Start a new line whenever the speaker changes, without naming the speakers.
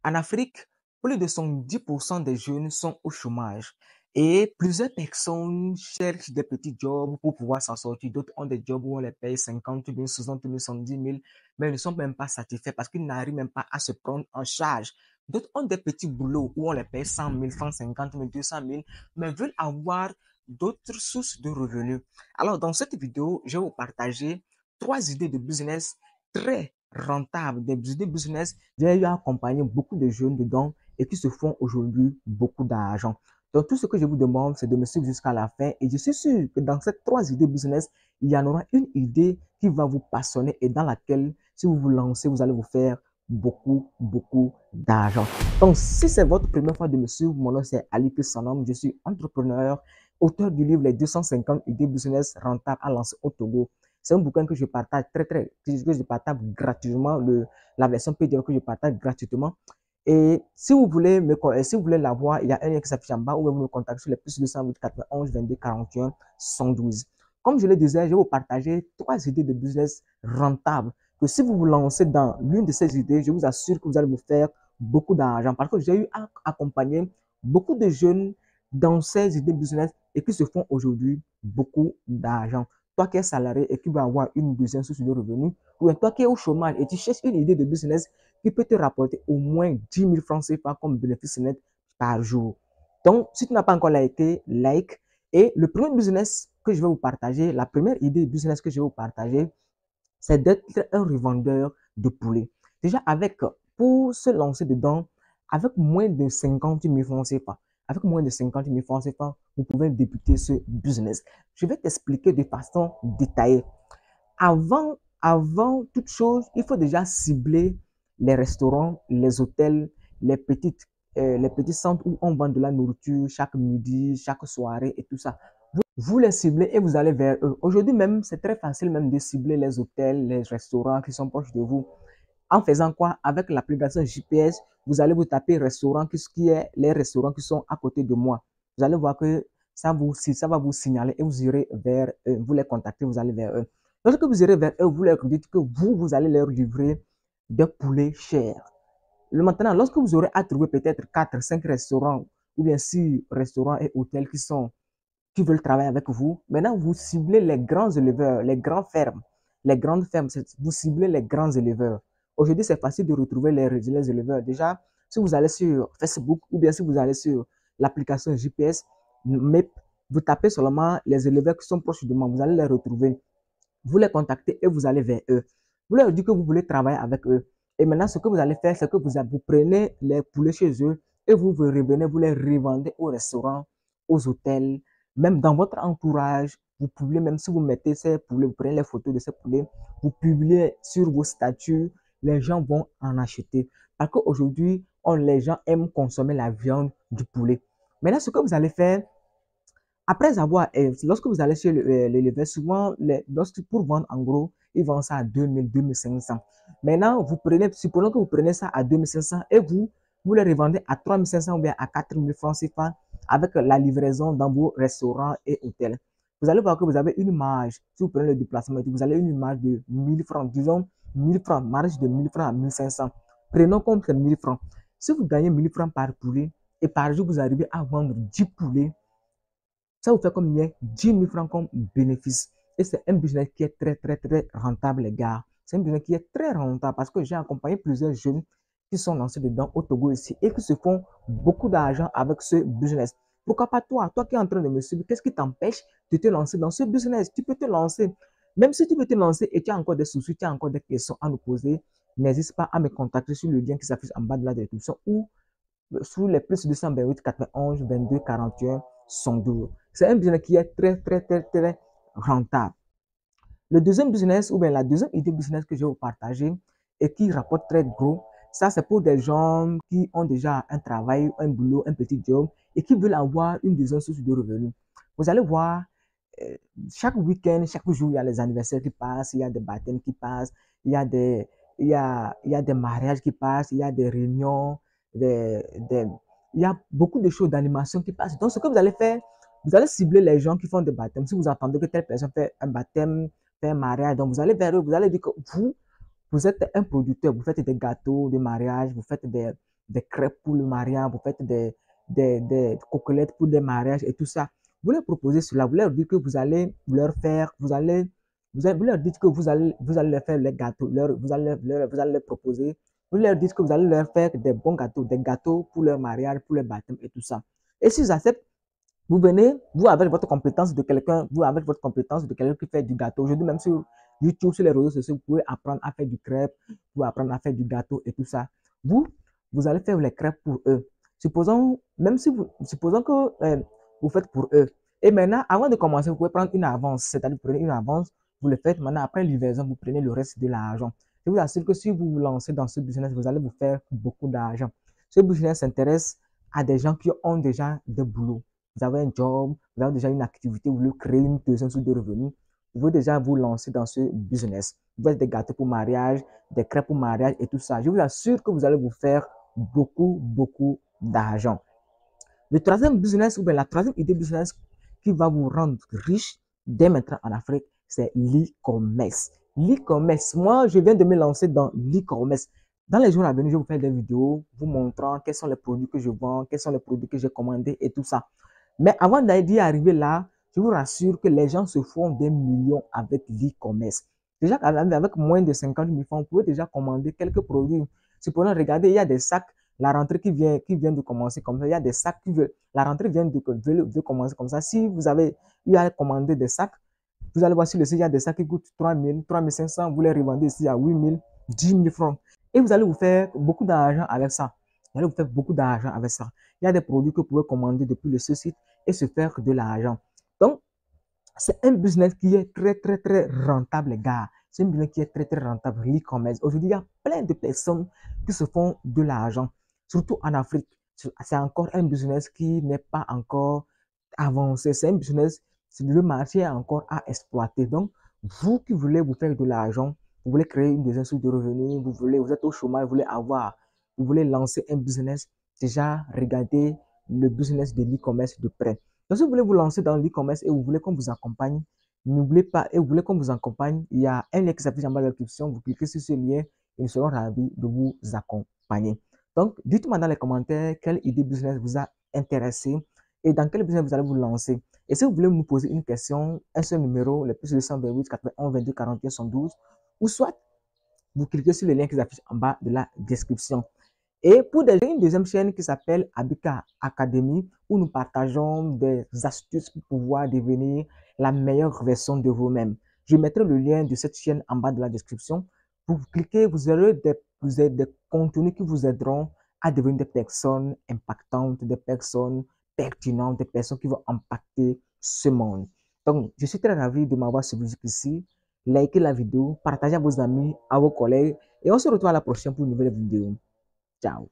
En Afrique, plus de 70% des jeunes sont au chômage et plusieurs personnes cherchent des petits jobs pour pouvoir s'en sortir. D'autres ont des jobs où on les paye 50 000, 60 000, 70 000, mais ils ne sont même pas satisfaits parce qu'ils n'arrivent même pas à se prendre en charge. D'autres ont des petits boulots où on les paye 100 000, 150 000, 200 000, mais veulent avoir d'autres sources de revenus. Alors, dans cette vidéo, je vais vous partager 3 idées de business très rentables, des idées business. J'ai eu à accompagner beaucoup de jeunes dedans et qui se font aujourd'hui beaucoup d'argent. Donc, tout ce que je vous demande, c'est de me suivre jusqu'à la fin. Et je suis sûr que dans ces 3 idées business, il y en aura une idée qui va vous passionner et dans laquelle, si vous vous lancez, vous allez vous faire beaucoup d'argent. Donc, si c'est votre première fois de me suivre, mon nom c'est Ali Sanom. Je suis entrepreneur, auteur du livre Les 250 idées business rentables à lancer au Togo. C'est un bouquin que je partage que je partage gratuitement, la version PDF que je partage gratuitement. Et si vous voulez l'avoir, il y a un lien qui s'affiche en bas ou vous me contactez sur les plus 208 91 22 41 112. Comme je le disais, je vais vous partager 3 idées de business rentables que si vous vous lancez dans l'une de ces idées, je vous assure que vous allez vous faire beaucoup d'argent. Parce que j'ai eu à accompagner beaucoup de jeunes dans ces idées business et qui se font aujourd'hui beaucoup d'argent. Toi qui es salarié et qui va avoir une deuxième source de revenus, ou toi qui es au chômage et tu cherches une idée de business qui peut te rapporter au moins 10 000 francs CFA comme bénéfice net par jour. Donc, si tu n'as pas encore liké, like. Et le premier business que je vais vous partager, la première idée de business que je vais vous partager, c'est d'être un revendeur de poulet. Déjà, pour se lancer dedans, avec moins de 50 000 francs CFA, avec moins de 50 000 francs CFA, vous pouvez débuter ce business. Je vais t'expliquer de façon détaillée. Avant toute chose, il faut déjà cibler les restaurants, les hôtels, les petits centres où on vend de la nourriture chaque midi, chaque soirée et tout ça. Vous les ciblez et vous allez vers eux. Aujourd'hui même, c'est très facile même de cibler les hôtels, les restaurants qui sont proches de vous. En faisant quoi? Avec l'application GPS, vous allez vous taper restaurant, qui est les restaurants qui sont à côté de moi. Vous allez voir que ça va vous signaler et vous irez vers eux. Vous les contactez, vous allez vers eux. Lorsque vous irez vers eux, vous leur dites que vous allez leur livrer des poulets chers. Maintenant, lorsque vous aurez à trouver peut-être 4, 5 restaurants ou bien 6 restaurants et hôtels qui veulent travailler avec vous. Maintenant, vous ciblez les grands éleveurs, les grandes fermes. Les grandes fermes, vous ciblez les grands éleveurs. Aujourd'hui, c'est facile de retrouver les éleveurs. Déjà, si vous allez sur Facebook ou bien si vous allez sur l'application GPS, MEP, vous tapez seulement les éleveurs qui sont proches de moi. Vous allez les retrouver. Vous les contactez et vous allez vers eux. Vous leur dites que vous voulez travailler avec eux. Et maintenant, ce que vous allez faire, c'est que vous prenez les poulets chez eux et vous revenez, vous les revendez au restaurant, aux hôtels, même dans votre entourage. Vous publiez, même si vous mettez ces poulets, vous prenez les photos de ces poulets, vous publiez sur vos statuts, les gens vont en acheter. Parce qu'aujourd'hui, les gens aiment consommer la viande du poulet. Maintenant, ce que vous allez faire, après avoir, lorsque vous allez chez l'éleveur, souvent, pour vendre en gros, ils vendent ça à 2000, 2500. Maintenant, supprenons que vous prenez ça à 2500 et vous les revendez à 3500 ou bien à 4000 francs CFA avec la livraison dans vos restaurants et hôtels. Vous allez voir que vous avez une marge. Si vous prenez le déplacement, vous allez une marge de 1000 francs, disons 1000 francs, marge de 1000 francs à 1500. Prenons comme c'est 1000 francs. Si vous gagnez 1000 francs par poulet et par jour, vous arrivez à vendre 10 poulets, ça vous fait combien? 10 000 francs comme bénéfice. Et c'est un business qui est très rentable, les gars. C'est un business qui est très rentable parce que j'ai accompagné plusieurs jeunes qui sont lancés dedans au Togo ici et qui se font beaucoup d'argent avec ce business. Pourquoi pas toi? Toi qui es en train de me suivre, qu'est-ce qui t'empêche de te lancer dans ce business? Tu peux te lancer. Même si tu veux te lancer et tu as encore des soucis, tu as encore des questions à nous poser, n'hésite pas à me contacter sur le lien qui s'affiche en bas de la description ou sous les plus 228 91 22 41 112. C'est un business qui est très rentable. Le deuxième business, ou bien la deuxième idée business que je vais vous partager et qui rapporte très gros, ça c'est pour des gens qui ont déjà un travail, un boulot, un petit job et qui veulent avoir une deuxième source de revenus. Vous allez voir, euh, chaque week-end, chaque jour, il y a les anniversaires qui passent, il y a des baptêmes qui passent, il y a il y a des mariages qui passent, il y a des réunions, des, des, il y a beaucoup de choses d'animation qui passent. Donc, ce que vous allez faire, vous allez cibler les gens qui font des baptêmes. Si vous entendez que telle personne fait un baptême, fait un mariage, donc vous allez vers eux, vous allez dire que vous êtes un producteur, vous faites des gâteaux de mariage, vous faites des crêpes pour le mariage, vous faites des coquelettes pour des mariages et tout ça. Vous leur proposez cela, vous leur dites que vous allez leur faire, vous leur dites que vous allez leur faire les gâteaux, vous allez leur proposer, vous leur dites que vous allez leur faire des bons gâteaux, des gâteaux pour leur mariage, pour leur baptême et tout ça. Et s'ils acceptent, vous venez, vous avec votre compétence de quelqu'un, vous avec votre compétence de quelqu'un qui fait du gâteau. Aujourd'hui, même sur YouTube, sur les réseaux sociaux, vous pouvez apprendre à faire du crêpe, vous pouvez apprendre à faire du gâteau et tout ça. Vous, vous allez faire les crêpes pour eux. Supposons, même si supposons que vous faites pour eux. Et maintenant, avant de commencer, vous pouvez prendre une avance. C'est-à-dire, vous prenez une avance, vous le faites. Maintenant, après livraison, vous prenez le reste de l'argent. Je vous assure que si vous vous lancez dans ce business, vous allez vous faire beaucoup d'argent. Ce business s'intéresse à des gens qui ont déjà des boulots. Vous avez un job, vous avez déjà une activité, vous voulez créer une deuxième source de revenus, vous voulez déjà vous lancer dans ce business. Vous faites des gâteaux pour mariage, des crêpes pour mariage et tout ça. Je vous assure que vous allez vous faire beaucoup d'argent. Le troisième business, ou bien la troisième idée business qui va vous rendre riche dès maintenant en Afrique, c'est l'e-commerce. L'e-commerce, moi, je viens de me lancer dans l'e-commerce. Dans les jours à venir, je vais vous faire des vidéos vous montrant quels sont les produits que je vends, quels sont les produits que j'ai commandés et tout ça. Mais avant d'y arriver là, je vous rassure que les gens se font des millions avec l'e-commerce. Déjà, avec moins de 50 000 francs, vous pouvez déjà commander quelques produits. Cependant, regardez, il y a des sacs, la rentrée qui vient de commencer comme ça. Il y a des sacs la rentrée vient de commencer comme ça. Si vous avez eu à commander des sacs, vous allez voir sur le site, il y a des sacs qui coûtent 3 000, 3 500, vous les revendez ici à 8 000, 10 000 francs. Et vous allez vous faire beaucoup d'argent avec ça. Vous allez vous faire beaucoup d'argent avec ça. Il y a des produits que vous pouvez commander depuis ce site et se faire de l'argent. Donc, c'est un business qui est très rentable, les gars. C'est un business qui est très rentable, l'e-commerce. Aujourd'hui, il y a plein de personnes qui se font de l'argent, surtout en Afrique. C'est encore un business qui n'est pas encore avancé. C'est un business, le marché est encore à exploiter. Donc, vous qui voulez vous faire de l'argent, vous voulez créer une deuxième source de revenus, vous êtes au chômage, vous voulez lancer un business, déjà regardez le business de l'e-commerce de près. Donc, si vous voulez vous lancer dans l'e-commerce et vous voulez qu'on vous accompagne, n'oubliez pas, et vous voulez qu'on vous accompagne, il y a un lien qui s'affiche en bas de la description. Vous cliquez sur ce lien et nous serons ravis de vous accompagner. Donc, dites-moi dans les commentaires quelle idée business vous a intéressé et dans quel business vous allez vous lancer. Et si vous voulez nous poser une question, un seul numéro, le plus 228 81 22 41 112, ou soit vous cliquez sur le lien qui s'affiche en bas de la description. Et pour une deuxième chaîne qui s'appelle Abika Academy, où nous partageons des astuces pour pouvoir devenir la meilleure version de vous-même. Je mettrai le lien de cette chaîne en bas de la description. Vous cliquez, vous aurez des contenus qui vous aideront à devenir des personnes impactantes, des personnes pertinentes, des personnes qui vont impacter ce monde. Donc, je suis très ravi de m'avoir suivi jusqu'ici. Likez la vidéo, partagez à vos amis, à vos collègues, et on se retrouve à la prochaine pour une nouvelle vidéo. Ciao.